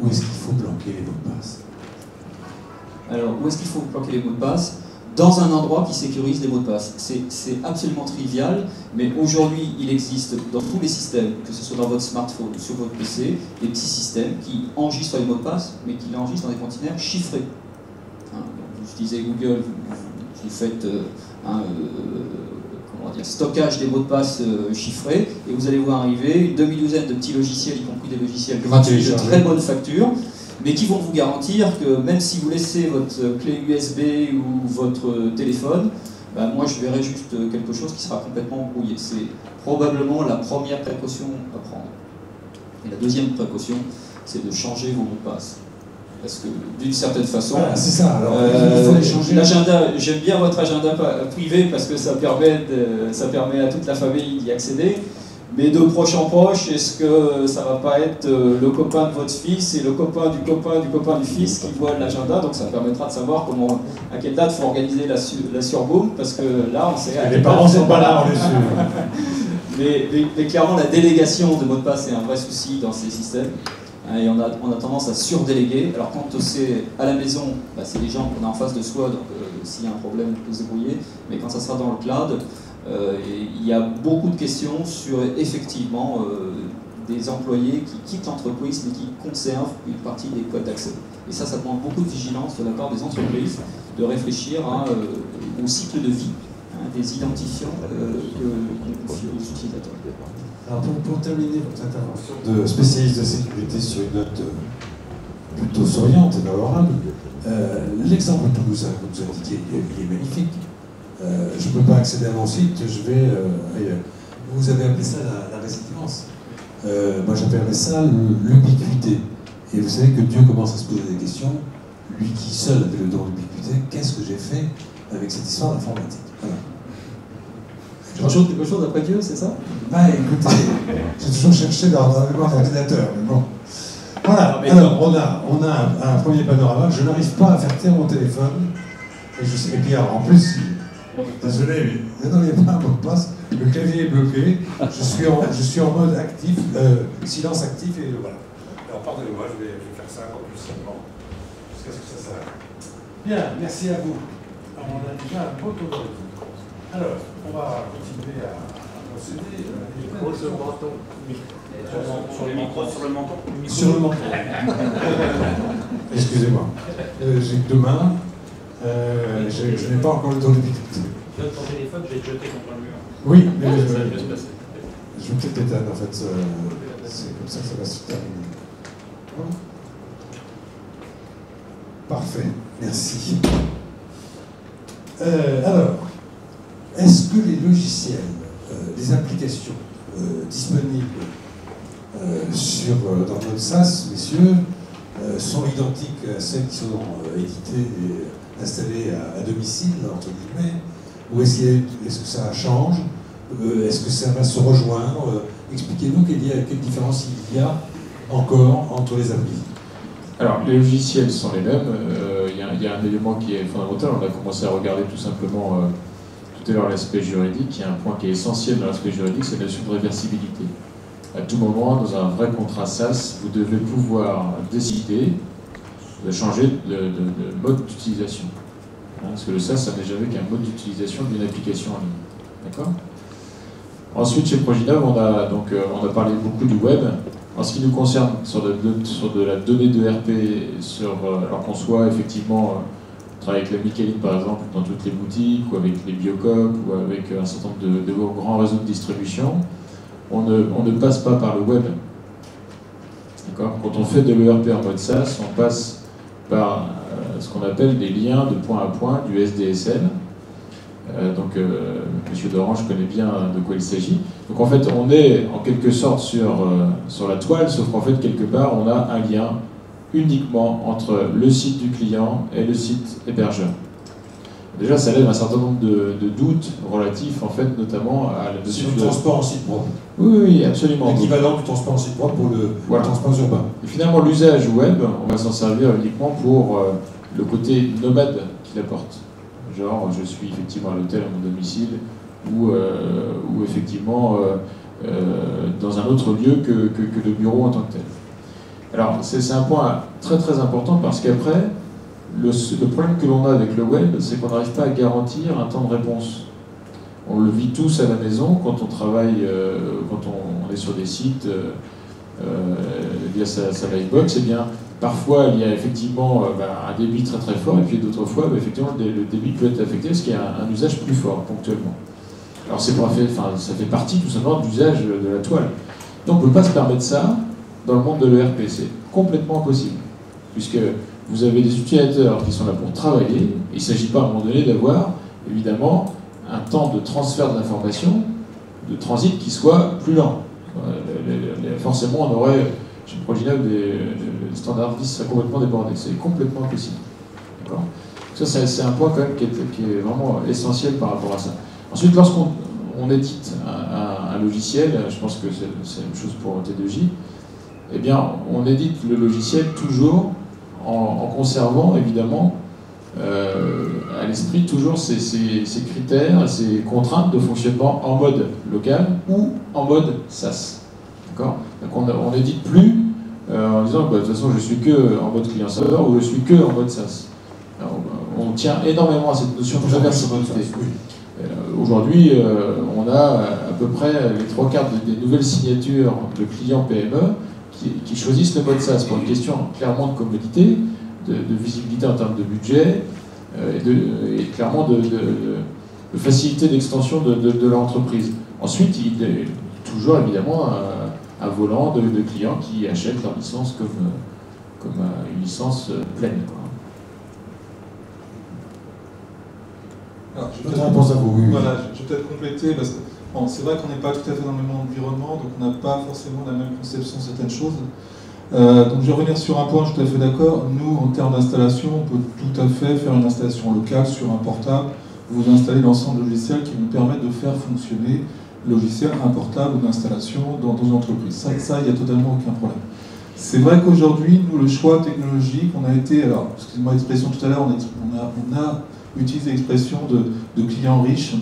où est-ce qu'il faut planquer les mots de passe? Alors, où est-ce qu'il faut planquer les mots de passe? Dans un endroit qui sécurise les mots de passe. C'est absolument trivial, mais aujourd'hui, il existe dans tous les systèmes, que ce soit dans votre smartphone ou sur votre PC, des petits systèmes qui enregistrent les mots de passe, mais qui l'enregistrent dans des conteneurs chiffrés. Hein, vous utilisez Google, vous faites comment dire, stockage des mots de passe chiffrés, et vous allez voir arriver une demi-douzaine de petits logiciels, y compris des logiciels gratuits de très bonne facture, mais qui vont vous garantir que même si vous laissez votre clé USB ou votre téléphone, ben moi je verrai juste quelque chose qui sera complètement embrouillé. C'est probablement la première précaution à prendre. Et la deuxième précaution, c'est de changer vos mots de passe. Parce que d'une certaine façon, voilà, c'est ça. Alors, il faut les changer. L'agenda, j'aime bien votre agenda privé parce que ça permet à toute la famille d'y accéder. Mais de proche en proche, est-ce que ça va pas être le copain de votre fils et le copain du copain du copain du fils qui voit l'agenda? Donc ça permettra de savoir à quelle date il faut organiser la surboom, parce que là, on sait... Les parents ne sont pas là, on est sûr. Mais clairement, la délégation de mots de passe est un vrai souci dans ces systèmes. Et on a tendance à surdéléguer. Alors quand c'est à la maison, bah, c'est les gens qu'on a en face de soi, donc s'il y a un problème, on peut se débrouiller. Mais quand ça sera dans le cloud, il y a beaucoup de questions sur effectivement des employés qui quittent l'entreprise mais qui conservent une partie des codes d'accès. Et ça demande beaucoup de vigilance de la part des entreprises, de réfléchir au cycle de vie des identifiants qu'on confie aux utilisateurs. Alors pour terminer votre intervention de spécialiste de sécurité sur une note plutôt souriante et favorable, l'exemple toulousain, comme vous indiquez, il est magnifique. Je ne peux pas accéder à mon site, je vais ailleurs. Vous avez appelé ça la résilience. Moi j'appellerais ça l'ubiquité. Et vous savez que Dieu commence à se poser des questions, lui qui seul avait le don d'ubiquité, qu'est-ce que j'ai fait avec cette histoire d'informatique? Voilà. Quelque chose après Dieu, c'est ça? Bah écoutez, j'ai toujours cherché dans la mémoire d'ordinateur, mais bon. Voilà, alors on a un premier panorama, je n'arrive pas à faire taire mon téléphone, et puis alors, en plus, désolé, mais non, il n'y a pas un mot de passe, le clavier est bloqué, je suis en mode actif, silence actif, et voilà. Alors pardonnez-moi, je vais faire ça compulsivement, jusqu'à ce que ça s'arrête. Bien, merci à vous. Alors, on a déjà un beau tour de rythme. Alors, on va continuer à procéder. Sur le menton. Sur les micros, sur le menton. Sur le menton. Excusez-moi. J'ai que deux mains. Je n'ai pas encore le temps de difficulté. Je donne ton téléphone, je vais te jeter contre le mur. Oui, mais ça va bien se passer. Je vais peut-être l'éteindre en fait. C'est comme ça que ça va se terminer. Parfait. Merci. Alors. Est-ce que les logiciels, les applications disponibles dans notre SaaS, messieurs, sont identiques à celles qui sont éditées et installées à domicile, entre guillemets, ou est-ce que ça change? Est-ce que ça va se rejoindre? Expliquez-nous quelle différence il y a encore entre les applis. Alors, les logiciels sont les mêmes. Il y a un élément qui est fondamental. On a commencé à regarder tout simplement tout à l'heure l'aspect juridique. Il y a un point qui est essentiel dans l'aspect juridique, c'est la notion de réversibilité. À tout moment, dans un vrai contrat SaaS, vous devez pouvoir décider de changer de mode d'utilisation. Parce que le SaaS, ça n'est jamais qu'un mode d'utilisation d'une application en ligne. D'accord ? Ensuite, chez Proginov, on a parlé beaucoup du web. En ce qui nous concerne, sur de la donnée de RP, alors qu'on soit effectivement, on travaille avec la Micheline par exemple, dans toutes les boutiques, ou avec les Biocop, ou avec un certain nombre de grands réseaux de distribution, on ne passe pas par le web. D'accord ? Quand on fait de l'ERP en mode SaaS, on passe par ce qu'on appelle des liens de point à point, du SDSL. Monsieur d'Orange connaît bien de quoi il s'agit. Donc en fait, on est en quelque sorte sur la toile, sauf qu'en fait, quelque part, on a un lien uniquement entre le site du client et le site hébergeur. Déjà, ça lève un certain nombre de doutes relatifs, en fait, notamment à la notion de transport en site propre. Oui, absolument. L'équivalent du transport en site propre pour le transport urbain. Et finalement, l'usage web, on va s'en servir uniquement pour le côté nomade qu'il apporte. Genre, je suis effectivement à l'hôtel, à mon domicile, ou effectivement dans un autre lieu que le bureau en tant que tel. Alors, c'est un point très très important parce qu'après, le problème que l'on a avec le web, c'est qu'on n'arrive pas à garantir un temps de réponse. On le vit tous à la maison quand on travaille, quand on est sur des sites via sa livebox. Eh bien, parfois il y a effectivement un débit très très fort, et puis d'autres fois, effectivement, le débit peut être affecté parce qu'il y a un usage plus fort ponctuellement. Alors ça fait partie tout simplement de l'usage de la toile. Donc on ne peut pas se permettre ça dans le monde de l'ERP, c'est complètement impossible, puisque vous avez des utilisateurs qui sont là pour travailler. Il ne s'agit pas à un moment donné d'avoir, évidemment, un temps de transfert d'informations, de transit qui soit plus lent. Forcément, on aurait, chez Proginal, les standardistes seraient complètement débordés. C'est complètement impossible. Ça, c'est un point quand même qui est vraiment essentiel par rapport à ça. Ensuite, lorsqu'on édite un logiciel, je pense que c'est la même chose pour T2J, eh bien, on édite le logiciel toujours en conservant, évidemment, à l'esprit toujours ces critères, ces contraintes de fonctionnement en mode local ou en mode SaaS. D'accord ? Donc on n'édite plus en disant de toute façon je suis que en mode client-serveur ou je suis que en mode SaaS. Alors, on tient énormément à cette notion de réversibilité. Aujourd'hui, on a à peu près les 3/4 des nouvelles signatures de clients PME qui choisissent le mode SaaS pour une question clairement de commodité, de visibilité en termes de budget et clairement de facilité d'extension de leur entreprise. Ensuite, il y a toujours évidemment un volant de clients qui achètent leur licence comme une licence pleine. Alors, je vais peut-être compléter parce que bon, c'est vrai qu'on n'est pas tout à fait dans le même environnement, donc on n'a pas forcément la même conception de certaines choses. Donc je vais revenir sur un point, je suis tout à fait d'accord. Nous, en termes d'installation, on peut tout à fait faire une installation locale sur un portable. Vous installez l'ensemble de logiciels qui vous permettent de faire fonctionner le logiciel importable ou d'installation dans une entreprise. Ça, il n'y a totalement aucun problème. C'est vrai qu'aujourd'hui, nous, le choix technologique, on a été, alors, excusez-moi l'expression tout à l'heure, on a utilisé l'expression de clients riches.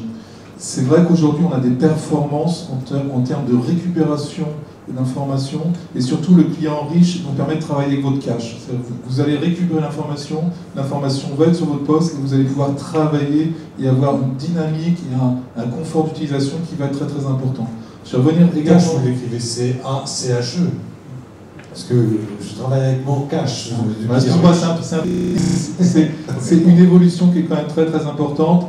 C'est vrai qu'aujourd'hui, on a des performances en termes de récupération d'informations, et surtout le client riche nous permet de travailler avec votre cache. Vous allez récupérer l'information va être sur votre poste et vous allez pouvoir travailler et avoir une dynamique et un confort d'utilisation qui va être très très important. Je vais revenir également. Cache, vous l'écrivez C-A-C-H-E. Parce que je travaille avec mon cache. C'est une évolution qui est quand même très très importante.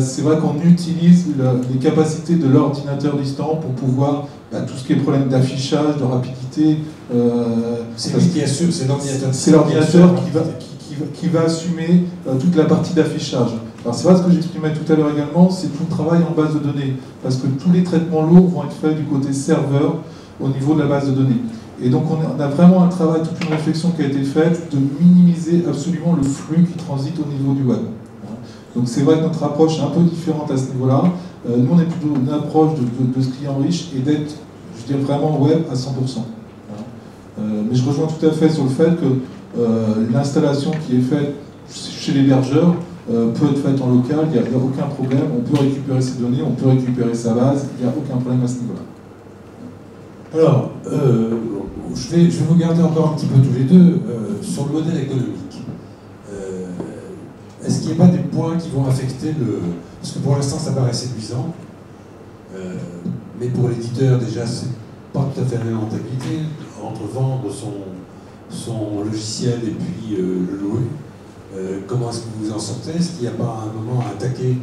C'est vrai qu'on utilise les capacités de l'ordinateur distant pour pouvoir tout ce qui est problème d'affichage, de rapidité. C'est lui qui assure, c'est l'ordinateur. C'est l'ordinateur qui va assumer toute la partie d'affichage. Alors c'est vrai ce que j'exprimais tout à l'heure également, c'est tout le travail en base de données, parce que tous les traitements lourds vont être faits du côté serveur au niveau de la base de données. Et donc on a vraiment un travail, toute une réflexion qui a été faite de minimiser absolument le flux qui transite au niveau du web. Donc c'est vrai que notre approche est un peu différente à ce niveau-là. Nous, on est plutôt une approche de ce client riche et d'être, je dirais, vraiment web à 100%. Mais je rejoins tout à fait sur le fait que l'installation qui est faite chez l'hébergeur peut être faite en local, il n'y a aucun problème, on peut récupérer ses données, on peut récupérer sa base, il n'y a aucun problème à ce niveau-là. Alors, je vais vous garder encore un petit peu tous les deux sur le modèle économique. Est-ce qu'il n'y a pas des points qui vont affecter le... Parce que pour l'instant, ça paraît séduisant, mais pour l'éditeur, déjà, c'est pas tout à fait la même rentabilité entre vendre son logiciel et puis le louer. Comment est-ce que vous en sortez? Est-ce qu'il n'y a pas un moment à attaquer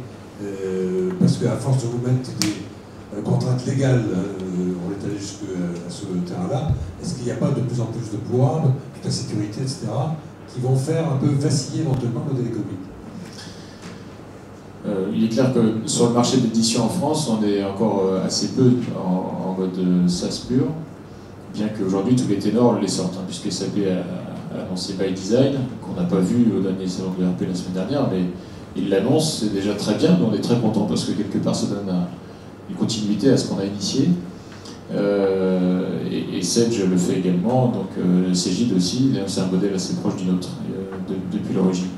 parce qu'à force de vous mettre des contraintes légales, on est allé jusqu'à ce terrain-là, est-ce qu'il n'y a pas de plus en plus de poids, toute la sécurité, etc., qui vont faire un peu vaciller éventuellement le modèle économique? Il est clair que sur le marché d'édition en France, on est encore assez peu en mode SaaS pur, bien qu'aujourd'hui tous les ténors les sortent, puisque SAP a annoncé By Design, qu'on n'a pas vu au dernier salon de l'ERP la semaine dernière, mais il l'annonce, c'est déjà très bien, mais on est très content parce que quelque part ça donne une continuité à ce qu'on a initié. Et Sedge le fait également, donc Cegid aussi, c'est un modèle assez proche du nôtre depuis l'origine.